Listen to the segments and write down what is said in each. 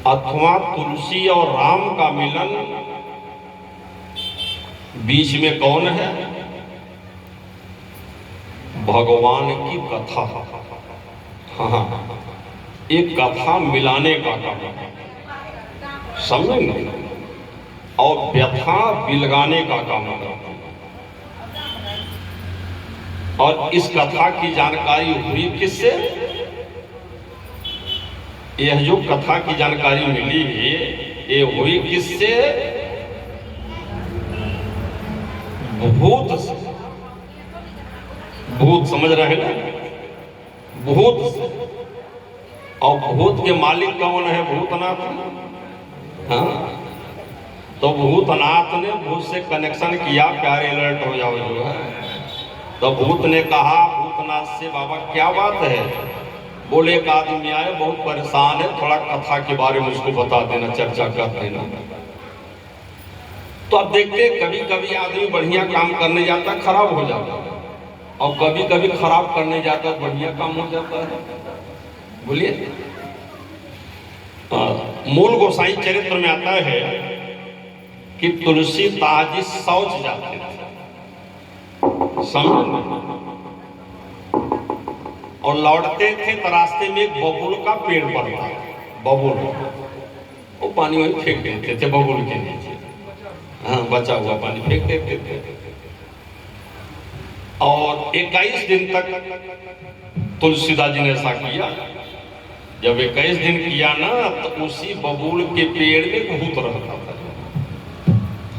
अथवा तुलसी और राम का मिलन, बीच में कौन है? भगवान की कथा। हाँ, एक कथा मिलाने का काम है, समझेंगे? और व्यथा बिलगाने का काम है। और इस कथा की जानकारी हुई किससे? यह जो कथा की जानकारी मिली ये हुई किससे? भूत से। भूत समझ रहे हैं ना? भूत से। और भूत के मालिक कौन है? भूतनाथ। हाँ, तो भूतनाथ ने भूत से कनेक्शन किया, प्यारे अलर्ट हो जाओ जो है। तो भूत ने कहा भूतनाथ से, बाबा क्या बात है? बोले एक आदमी आए, बहुत परेशान है, थोड़ा कथा के बारे में उसको बता देना, चर्चा कर देना। तो अब देखते कभी कभी आदमी बढ़िया काम करने जाता खराब हो जाता है, और कभी कभी खराब करने जाता बढ़िया काम हो जाता है। बोलिए। मूल गोसाई चरित्र में आता है कि तुलसीदास जी शौच जाते थे, समझ, और लौटते थे तो रास्ते में एक बबूल का पेड़ पड़ता है। बबूल, वो पानी वहीं फेंक देते थे बबूल के नीचे। हाँ, बचा हुआ पानी फेंक देते थे। और 21 दिन तक तुलसीदास जी ने ऐसा किया। जब 21 दिन किया ना, तो उसी बबूल के पेड़ में भूत रहता था।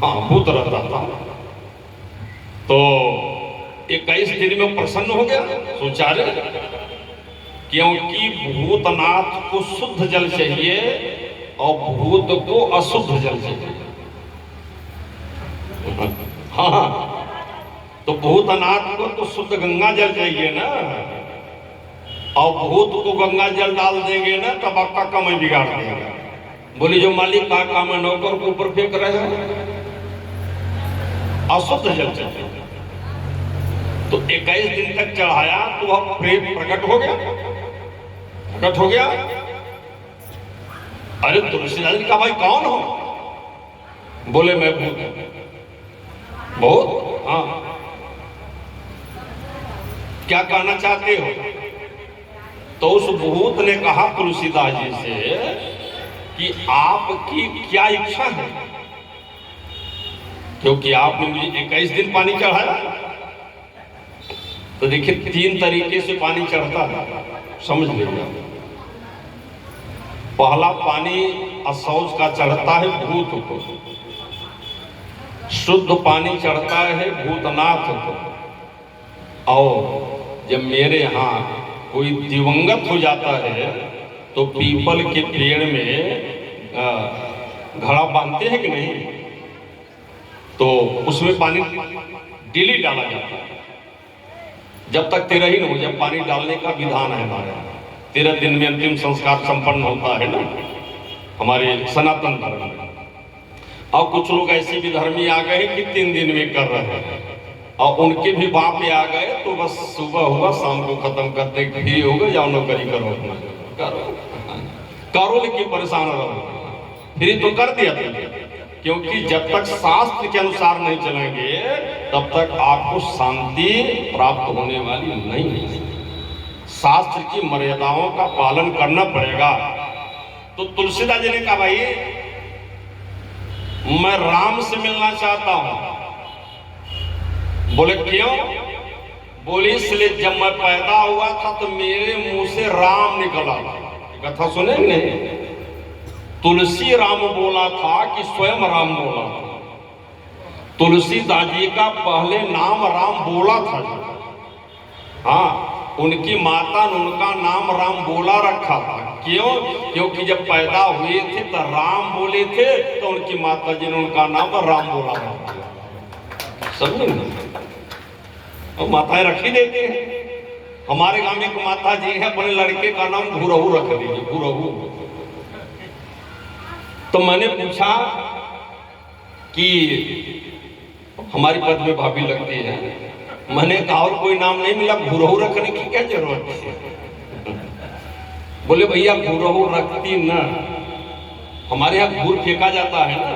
हाँ, भूत रहता था। तो 21 दिन में प्रसन्न हो गया, सोचा रे, क्योंकि भूतनाथ को शुद्ध जल चाहिए और भूत को अशुद्ध जल चाहिए। हाँ, तो भूतनाथ को तो शुद्ध गंगा जल चाहिए ना, और भूत को गंगा जल डाल देंगे ना तब आपका काम बिगाड़ देगा। बोली जो मालिक का काम है, नौकर को ऊपर फेंक रहे हैं, अशुद्ध जल चाहिए। तो 21 दिन तक चढ़ाया तो वह प्रेत प्रकट हो गया, प्रकट हो गया। अरे तुलसीदास जी का भाई कौन हो? बोले मैं भूत हूं। बहुत? हाँ, क्या कहना चाहते हो? तो उस भूत ने कहा तुलसीदास जी से कि आपकी क्या इच्छा है, क्योंकि आपने मुझे 21 दिन पानी चढ़ाया। तो देखिए 3 तरीके से पानी चढ़ता है, समझ लीजिए। पहला पानी असौच का चढ़ता है भूत को, शुद्ध पानी चढ़ता है भूतनाथ को, और जब मेरे यहाँ कोई दिवंगत हो जाता है तो पीपल के पेड़ में घड़ा बांधते हैं कि नहीं, तो उसमें पानी डेली डाला जाता है जब तक 13 ही न हो। जब पानी डालने का विधान है हमारे 13 दिन में अंतिम संस्कार संपन्न होता है ना हमारे सनातन धर्म में। और कुछ लोग ऐसे भी धर्मी आ गए कि 3 दिन में कर रहे हैं, और उनके भी बाप आ गए तो बस सुबह हुआ शाम को खत्म करते फ्री हो गए, जाओ नौकरी करो, करो लेकिन परेशान रहो। फ्री तो कर दिया था, क्योंकि जब तक शास्त्र के अनुसार नहीं चलेंगे तब तक आपको शांति प्राप्त होने वाली नहीं है। शास्त्र की मर्यादाओं का पालन करना पड़ेगा। तो तुलसीदास जी ने कहा भाई मैं राम से मिलना चाहता हूं। बोले क्यों? बोले इसलिए जब मैं पैदा हुआ था तो मेरे मुंह से राम निकला। कथा सुने नहीं? तुलसी राम बोला था कि स्वयं राम बोला था? तुलसीदास जी का पहले नाम राम बोला था। हाँ, उनकी माता ने उनका नाम राम बोला रखा था। क्यों? क्योंकि जब पैदा हुए थे तो राम बोले थे, तो उनकी माता जी ने उनका नाम राम बोला था। समझे? और माताएं रख ही देते हैं। हमारे गांव में एक माता जी है, अपने लड़के का नाम भूरहू रख दीजिए, भूरहू। तो मैंने पूछा कि हमारी पद में भाभी लगती है, मैंने कहा और कोई नाम नहीं मिला, भूरहू रखने की क्या जरूरत है? बोले भैया गुरहु रखती न, हमारे यहाँ गुड़ फेंका जाता है ना,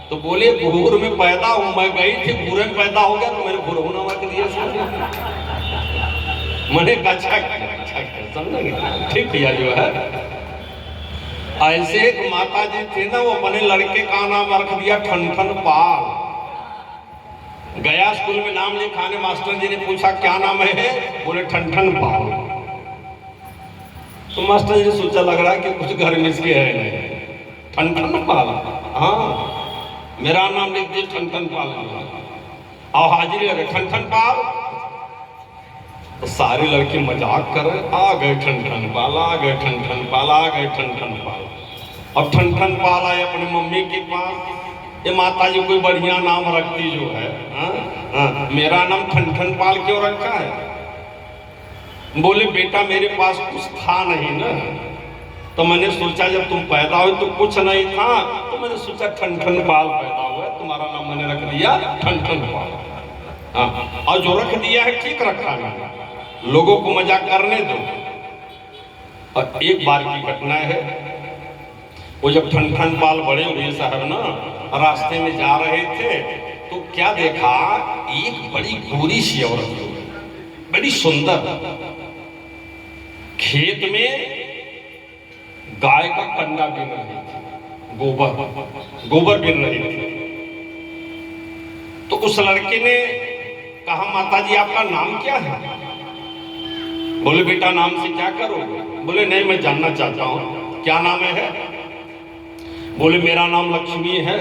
तो बोले गुरूर में पैदा हूं, मैं गई थी गुरे में पैदा हो गया तो मेरे गुरहु नामा के दिया। मैंने अच्छा समझेंगे, ठीक किया जो है। ऐसे एक माता जी थे ना, वो अपने लड़के का नाम रख दिया ठनठन पाल। गया स्कूल में नाम लिखाने, मास्टर जी ने पूछा क्या नाम है, बोले ठनठन पाल। तो मास्टर जी ने सोचा लग रहा है कि कुछ घर में इसके है नहीं, ठनठन पाल, हाँ मेरा नाम लिख दिया ठनठन पाल, और हाजिरी लगे ठनठन पाल। तो सारे लड़के मजाक कर रहे, आ गए ठनठन पाल, आ गए ठनठन पाल, आ गए ठनठन पाल। अब ठनठन पाल आए अपनी मम्मी के पास, ये माता जी कोई बढ़िया नाम रखती जो है, मेरा नाम ठनठन पाल क्यों रखा है? बोले बेटा मेरे पास कुछ था नहीं ना, तो मैंने सोचा जब तुम पैदा हुए तो कुछ नहीं था, तो मैंने सोचा ठनठन पाल पैदा हुआ, तुम्हारा नाम मैंने रख दिया ठनठन पाल। हाँ, और जो रख दिया है ठीक रखा है, लोगों को मजाक करने दो। और एक बार की घटना है, वो जब ठनठन पाल बड़े हुए साहब ना, रास्ते में जा रहे थे तो क्या देखा, एक बड़ी गोरी सी औरत, बड़ी सुंदर, खेत में गाय का कंडा बिन रही थी, गोबर बिन रही थी। तो उस लड़के ने कहा माता जी आपका नाम क्या है? बोले बेटा नाम से क्या करोगे? बोले नहीं मैं जानना चाहता हूं क्या नाम है? बोले मेरा नाम लक्ष्मी है।